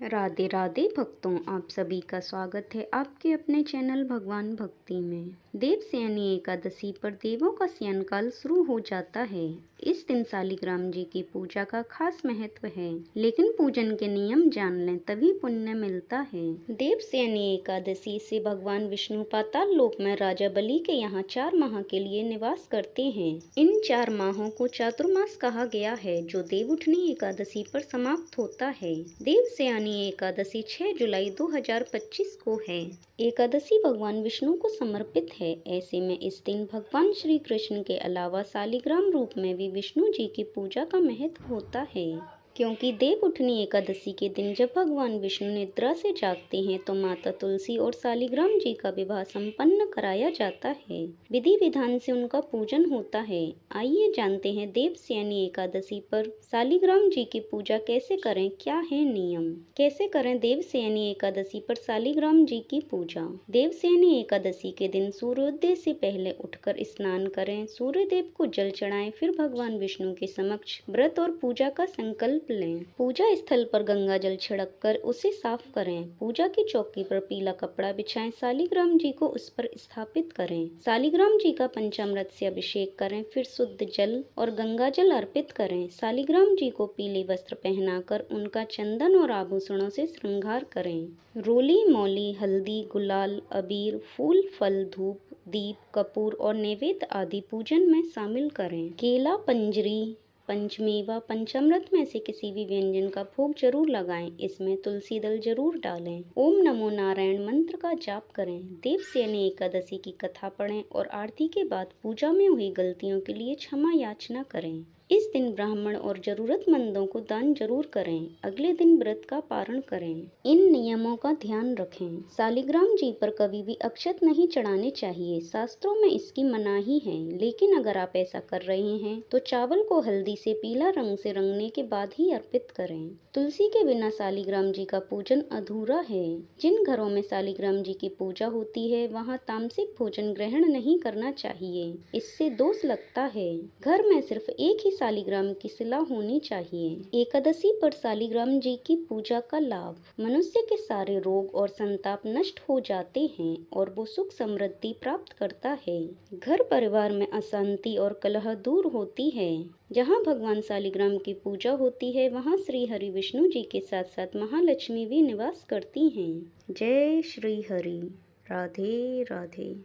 राधे राधे भक्तों, आप सभी का स्वागत है आपके अपने चैनल भगवान भक्ति में। देवशयनी एकादशी पर देवों का शयनकाल शुरू हो जाता है। इस दिन शालिग्राम जी की पूजा का खास महत्व है, लेकिन पूजन के नियम जान लें तभी पुण्य मिलता है। देवशयनी एकादशी से भगवान विष्णु पाताल लोक में राजा बलि के यहाँ 4 माह के लिए निवास करते हैं। इन 4 माहों को चातुर्मास कहा गया है, जो देवउठनी एकादशी पर समाप्त होता है। देवशयनी एकादशी 6 जुलाई 2025 को है। एकादशी भगवान विष्णु को समर्पित है। ऐसे में इस दिन भगवान श्री कृष्ण के अलावा शालिग्राम रूप में भी विष्णु जी की पूजा का महत्व होता है, क्योंकि देवउठनी एकादशी के दिन जब भगवान विष्णु निद्रा से जागते हैं तो माता तुलसी और शालिग्राम जी का विवाह संपन्न कराया जाता है। विधि विधान से उनका पूजन होता है। आइए जानते हैं देवशयनी एकादशी पर शालिग्राम जी की पूजा कैसे करें, क्या है नियम। कैसे करें देवशयनी एकादशी पर शालिग्राम जी की पूजा। देवशयनी एकादशी के दिन सूर्योदय से पहले उठकर स्नान करें, सूर्यदेव को जल चढ़ाएं, फिर भगवान विष्णु के समक्ष व्रत और पूजा का संकल्प लें। पूजा स्थल पर गंगा जल छिड़क कर उसे साफ करें। पूजा की चौकी पर पीला कपड़ा बिछाएं, शालिग्राम जी को उस पर स्थापित करें। शालिग्राम जी का पंचामृत से अभिषेक करें, फिर शुद्ध जल और गंगा जल अर्पित करें। शालिग्राम जी को पीले वस्त्र पहनाकर उनका चंदन और आभूषणों से श्रृंगार करें। रोली, मौली, हल्दी, गुलाल, अबीर, फूल, फल, धूप, दीप, कपूर और नैवेद्य आदि पूजन में शामिल करें। केला, पंजरी, पंचमेवा, पंचामृत में से किसी भी व्यंजन का भोग जरूर लगाएं। इसमें तुलसी दल जरूर डालें। ओम नमो नारायण मंत्र का जाप करें। देवशयनी एकादशी की कथा पढ़ें और आरती के बाद पूजा में हुई गलतियों के लिए क्षमा याचना करें। इस दिन ब्राह्मण और जरूरतमंदों को दान जरूर करें। अगले दिन व्रत का पारण करें। इन नियमों का ध्यान रखें। शालिग्राम जी पर कभी भी अक्षत नहीं चढ़ाने चाहिए। शास्त्रों में इसकी मनाही है, लेकिन अगर आप ऐसा कर रहे हैं तो चावल को हल्दी से पीला रंग से रंगने के बाद ही अर्पित करें। तुलसी के बिना शालिग्राम जी का पूजन अधूरा है। जिन घरों में शालिग्राम जी की पूजा होती है वहाँ तामसिक भोजन ग्रहण नहीं करना चाहिए, इससे दोष लगता है। घर में सिर्फ एक ही शालिग्राम की शिला होनी चाहिए। एकादशी पर शालिग्राम जी की पूजा का लाभ। मनुष्य के सारे रोग और संताप नष्ट हो जाते हैं और वो सुख समृद्धि प्राप्त करता है। घर परिवार में अशांति और कलह दूर होती है। जहाँ भगवान शालिग्राम की पूजा होती है वहाँ श्री हरि विष्णु जी के साथ साथ महालक्ष्मी भी निवास करती हैं। जय श्री हरि। राधे राधे।